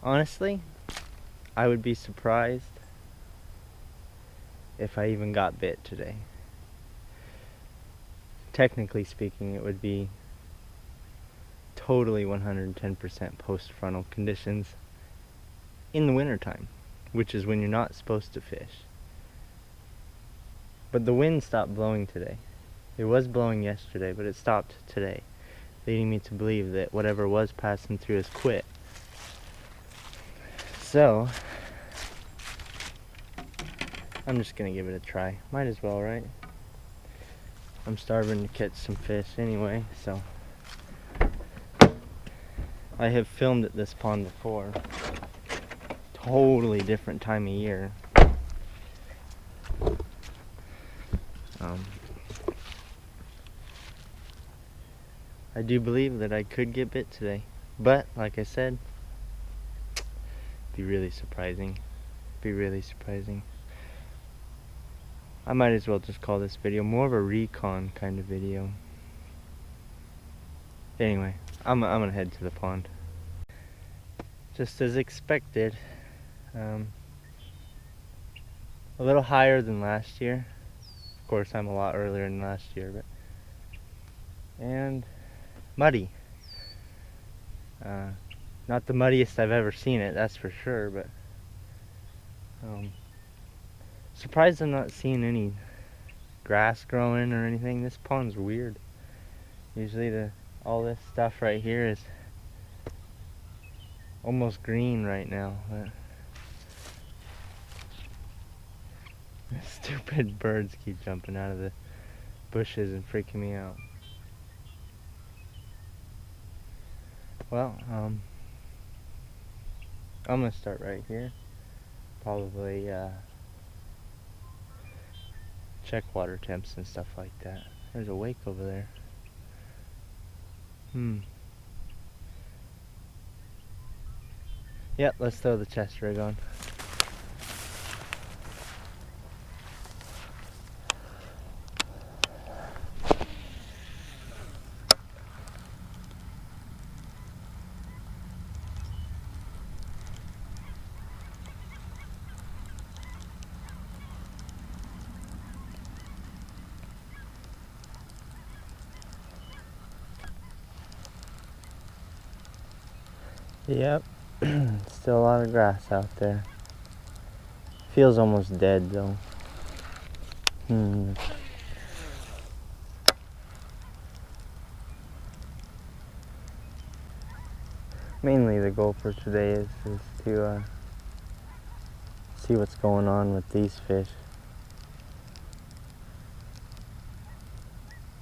Honestly, I would be surprised if I even got bit today. Technically speaking, it would be totally 110% post-frontal conditions in the wintertime, which is when you're not supposed to fish. But the wind stopped blowing today. It was blowing yesterday, but it stopped today, leading me to believe that whatever was passing through has quit. So, I'm just gonna give it a try. Might as well, right? I'm starving to catch some fish anyway, so. I have filmed at this pond before. Totally different time of year. I do believe that I could get bit today, but like I said, be really surprising. Be really surprising. I might as well just call this video more of a recon kind of video. Anyway, I'm gonna head to the pond. Just as expected, a little higher than last year. Of course, I'm a lot earlier than last year, but and muddy. Not the muddiest I've ever seen it, that's for sure, but surprised I'm not seeing any grass growing or anything. This pond's weird. Usually all this stuff right here is almost green right now, but stupid birds keep jumping out of the bushes and freaking me out. Well, I'm gonna start right here. Probably check water temps and stuff like that. There's a wake over there. Yep, let's throw the chest rig on. Yep, still a lot of grass out there. Feels almost dead though. Mainly the goal for today is to see what's going on with these fish.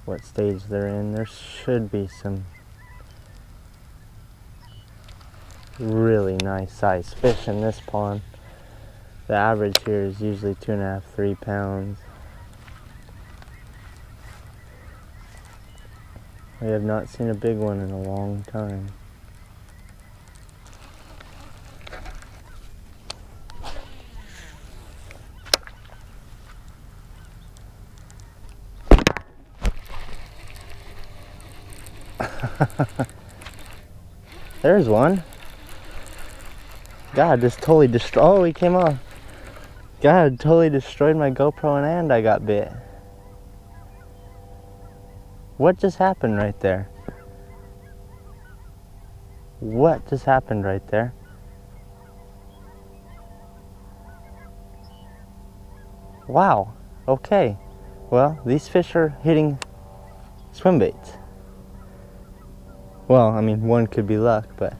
What stage they're in. There should be some really nice sized fish in this pond. The average here is usually 2.5, 3 pounds. We have not seen a big one in a long time. There's one. God, this totally destroyed. Oh, he came off. God, totally destroyed my GoPro and I got bit. What just happened right there? What just happened right there? Wow. Okay. Well, these fish are hitting swim baits. Well, I mean, one could be luck, but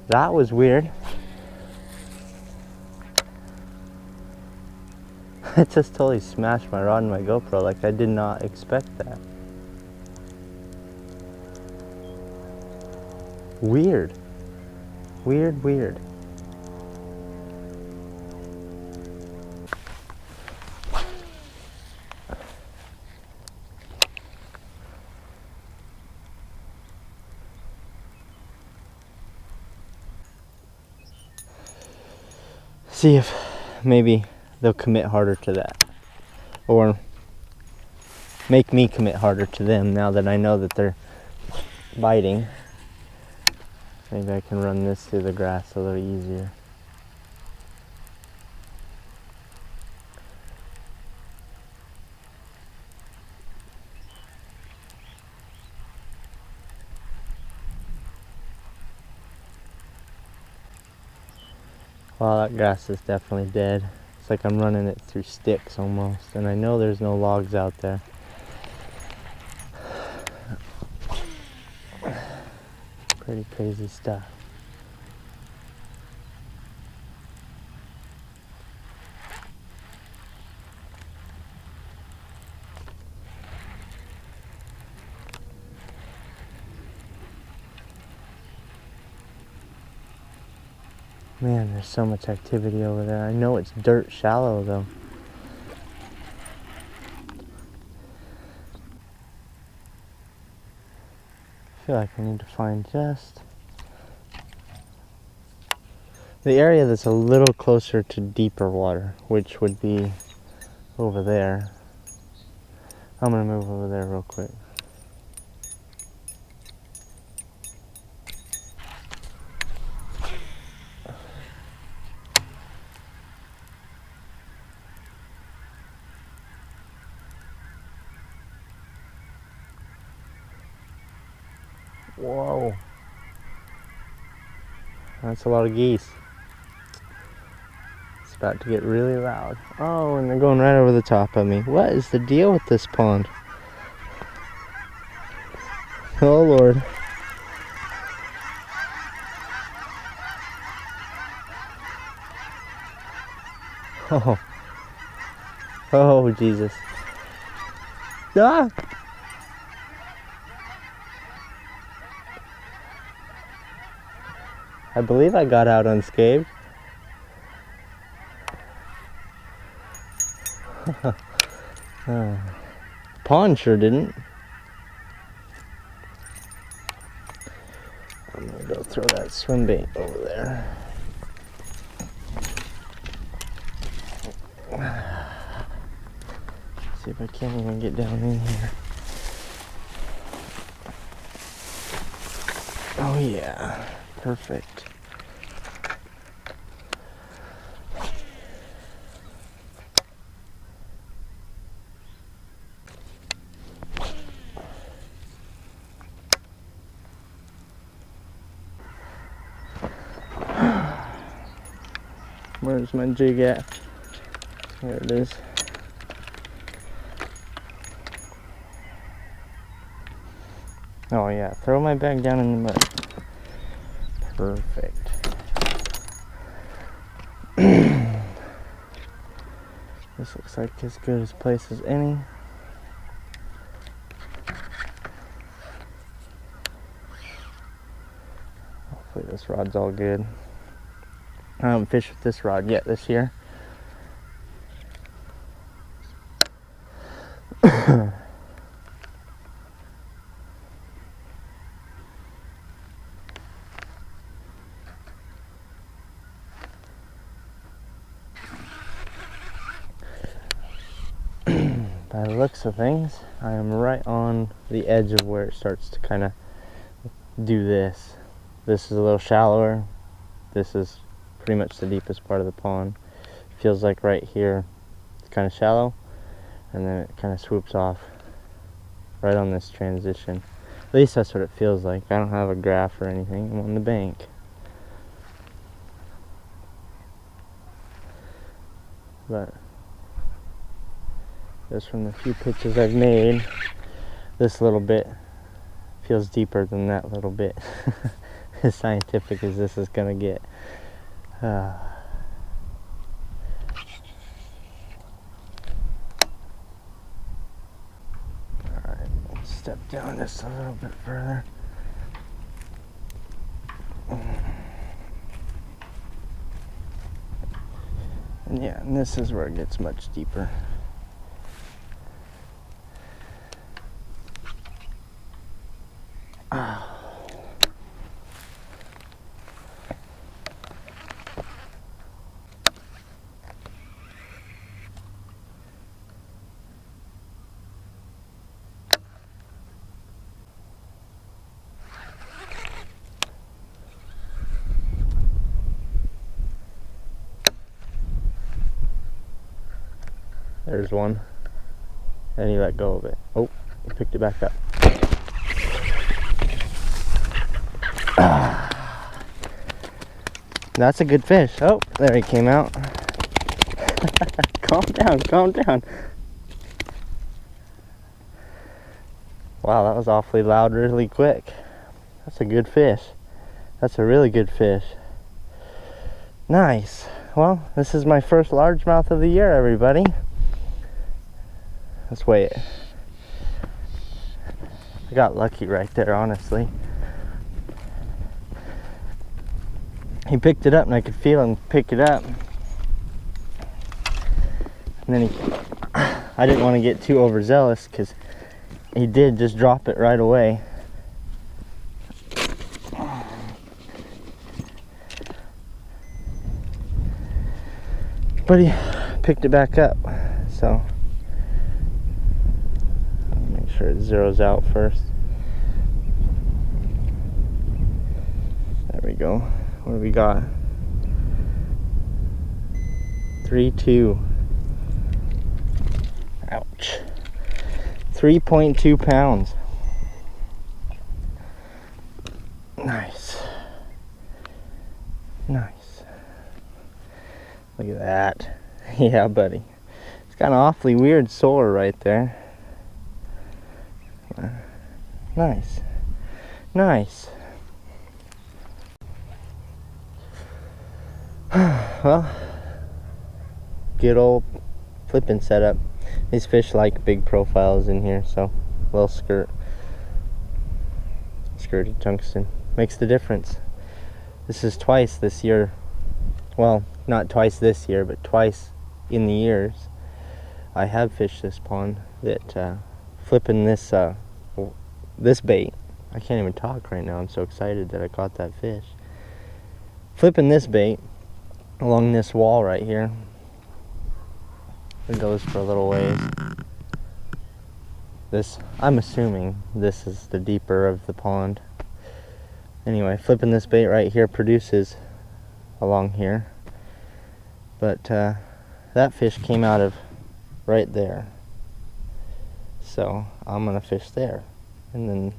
that was weird. It just totally smashed my rod and my GoPro. Like, I did not expect that. Weird. Weird, weird. See if maybe they'll commit harder to that, or make me commit harder to them now that I know that they're biting. Maybe I can run this through the grass a little easier. Wow, that grass is definitely dead. It's like I'm running it through sticks almost, and I know there's no logs out there. Pretty crazy stuff. Man, there's so much activity over there. I know it's dirt shallow though. I feel like I need to find just the area that's a little closer to deeper water, which would be over there. I'm gonna move over there real quick. Whoa. That's a lot of geese. It's about to get really loud. Oh, and they're going right over the top of me. What is the deal with this pond? Oh, Lord. Oh. Oh, Jesus. Ah! I believe I got out unscathed. Pond sure didn't. I'm gonna go throw that swim bait over there. See if I can't even get down in here. Oh yeah, perfect. Where's my jig at? There it is. Oh yeah, throw my bag down in the mud. Perfect. This looks like as good a place as any. Hopefully this rod's all good. I haven't fished with this rod yet this year. By the looks of things, I am right on the edge of where it starts to kind of do this. This is a little shallower. This is pretty much the deepest part of the pond. Feels like right here it's kind of shallow, and then it kind of swoops off right on this transition. At least that's what it feels like. I don't have a graph or anything. I'm on the bank. But just from the few pitches I've made, this little bit feels deeper than that little bit. As scientific as this is gonna get. Alright, let's step down just a little bit further. And yeah, and this is where it gets much deeper. There's one. And he let go of it. Oh, he picked it back up. That's a good fish. Oh, there he came out. Calm down, calm down. Wow, that was awfully loud really quick. That's a good fish. That's a really good fish. Nice. Well, this is my first largemouth of the year, everybody. Let's weigh it. I got lucky right there, honestly. He picked it up and I could feel him pick it up. And then I didn't want to get too overzealous because he did just drop it right away. But he picked it back up, so I'll make sure it zeroes out first. There we go. What do we got? 3.2. Ouch. 3.2 pounds. Nice. Nice. Look at that. Yeah, buddy. It's got an awfully weird sore right there. Nice. Nice. Well, good old flipping setup. These fish like big profiles in here, so little skirted tungsten makes the difference. This is twice this year. Well, not twice this year, but twice in the years I have fished this pond that flipping this this bait. I can't even talk right now. I'm so excited that I caught that fish. Flipping this bait along this wall right here. It goes for a little ways. This, I'm assuming this is the deeper of the pond. Anyway, flipping this bait right here produces along here. But that fish came out of right there. So I'm gonna fish there. And then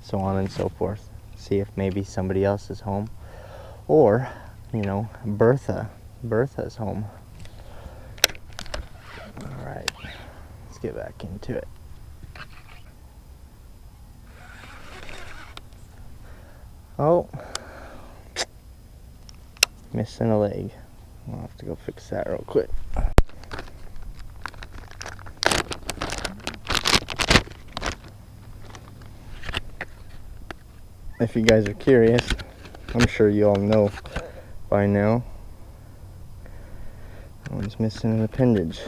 so on and so forth. See if maybe somebody else is home. Or, you know, Bertha's home. Alright, let's get back into it. Oh, missing a leg. I'll have to go fix that real quick. If you guys are curious, I'm sure you all know by now. That one's missing an appendage.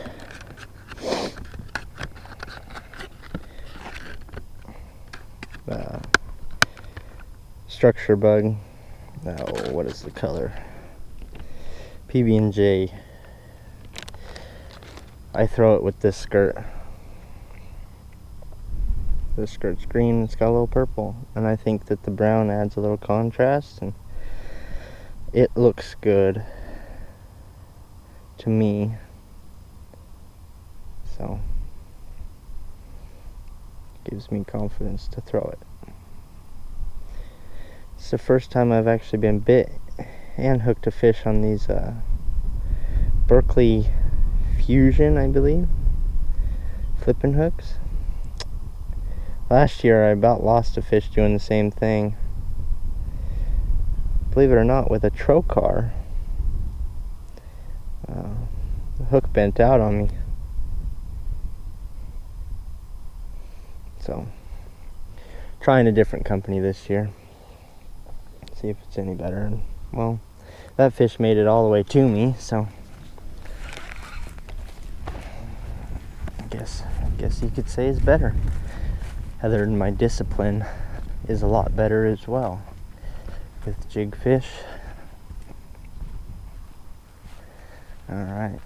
Structure bug. Oh, what is the color? PB&J. I throw it with this skirt. This skirt's green, it's got a little purple, and I think that the brown adds a little contrast, and it looks good to me. So gives me confidence to throw it. It's the first time I've actually been bit and hooked a fish on these Berkeley Fusion, I believe, flipping hooks. Last year I about lost a fish doing the same thing. Believe it or not, with a trocar. The hook bent out on me. So, trying a different company this year. See if it's any better. Well, that fish made it all the way to me, so I guess you could say it's better. Other than my discipline is a lot better as well with jig fish. Alright,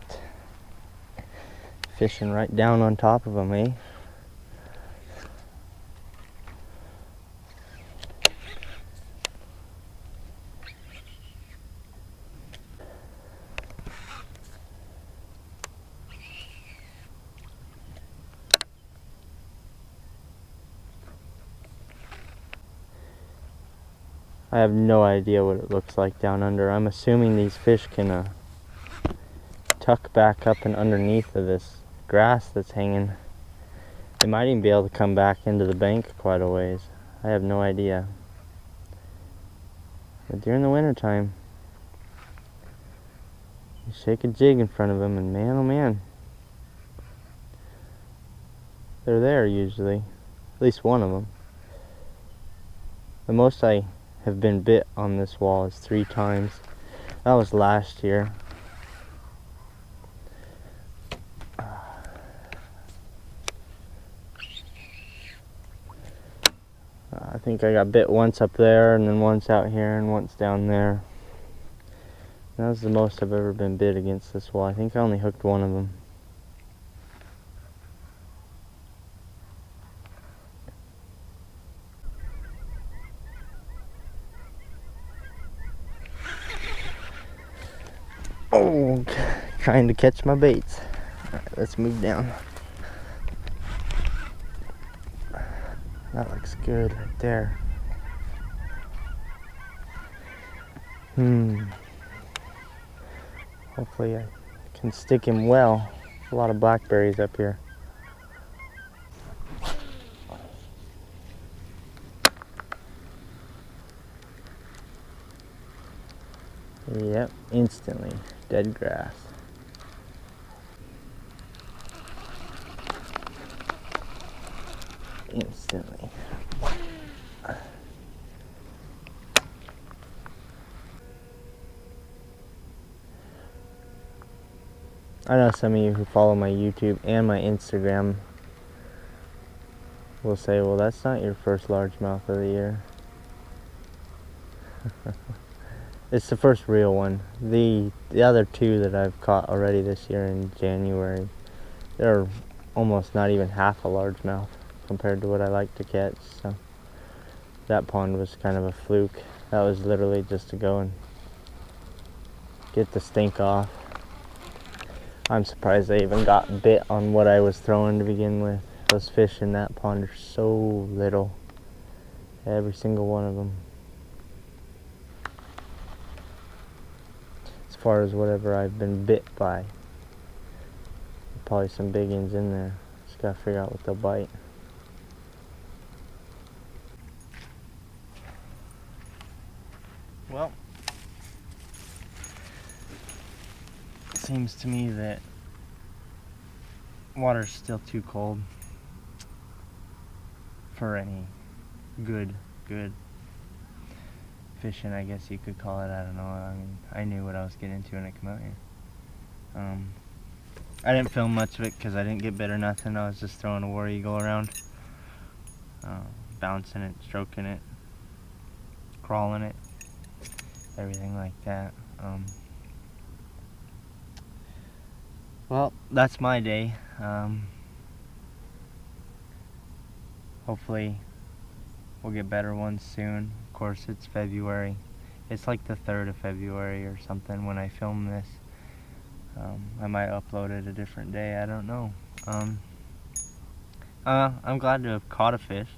fishing right down on top of them, eh? I have no idea what it looks like down under. I'm assuming these fish can tuck back up and underneath of this grass that's hanging. They might even be able to come back into the bank quite a ways. I have no idea. But during the winter time, you shake a jig in front of them and man oh man, they're there usually. At least one of them. The most I have been bit on this wall is 3 times. That was last year. I think I got bit once up there, and then once out here, and once down there. That was the most I've ever been bit against this wall. I think I only hooked one of them. Oh, trying to catch my baits. Alright, let's move down. That looks good right there. Hopefully I can stick him well. A lot of blackberries up here. Yep, instantly. Dead grass. Instantly. I know some of you who follow my YouTube and my Instagram will say, well, that's not your first largemouth of the year. It's the first real one. The other 2 that I've caught already this year in January, they're almost not even half a largemouth compared to what I like to catch. So that pond was kind of a fluke. That was literally just to go and get the stink off. I'm surprised I even got bit on what I was throwing to begin with. Those fish in that pond are so little. Every single one of them. As far as whatever I've been bit by. Probably some big ones in there. Just gotta figure out what they'll bite. Well, it seems to me that water's still too cold for any good fishing, I guess you could call it. I don't know. I mean, I knew what I was getting into when I came out here. I didn't film much of it because I didn't get bit or nothing. I was just throwing a war eagle around, bouncing it, stroking it, crawling it, everything like that. Well, that's my day. Hopefully we'll get better ones soon. Of course, it's February. It's like the 3rd of February or something when I film this. I might upload it a different day, I don't know. I'm glad to have caught a fish.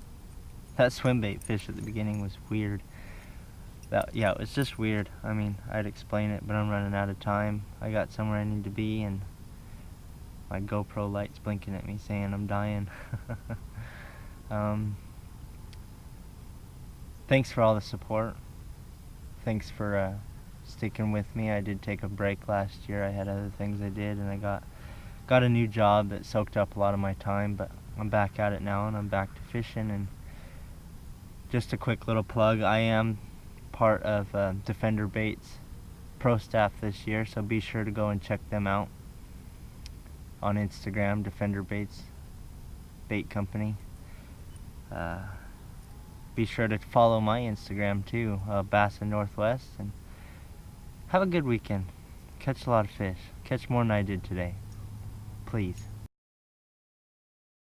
That swim bait fish at the beginning was weird. Yeah, it was just weird. I mean, I'd explain it, but I'm running out of time. I got somewhere I need to be, and my GoPro light's blinking at me saying I'm dying. Thanks for all the support. Thanks for sticking with me. I did take a break last year. I had other things I did, and I got a new job that soaked up a lot of my time, but I'm back at it now, and I'm back to fishing. And just a quick little plug, I am part of Defender Baits pro staff this year, so be sure to go and check them out on Instagram, Defender Baits Bait Company. Be sure to follow my Instagram too, Bass in Northwest, and have a good weekend. Catch a lot of fish. Catch more than I did today. Please.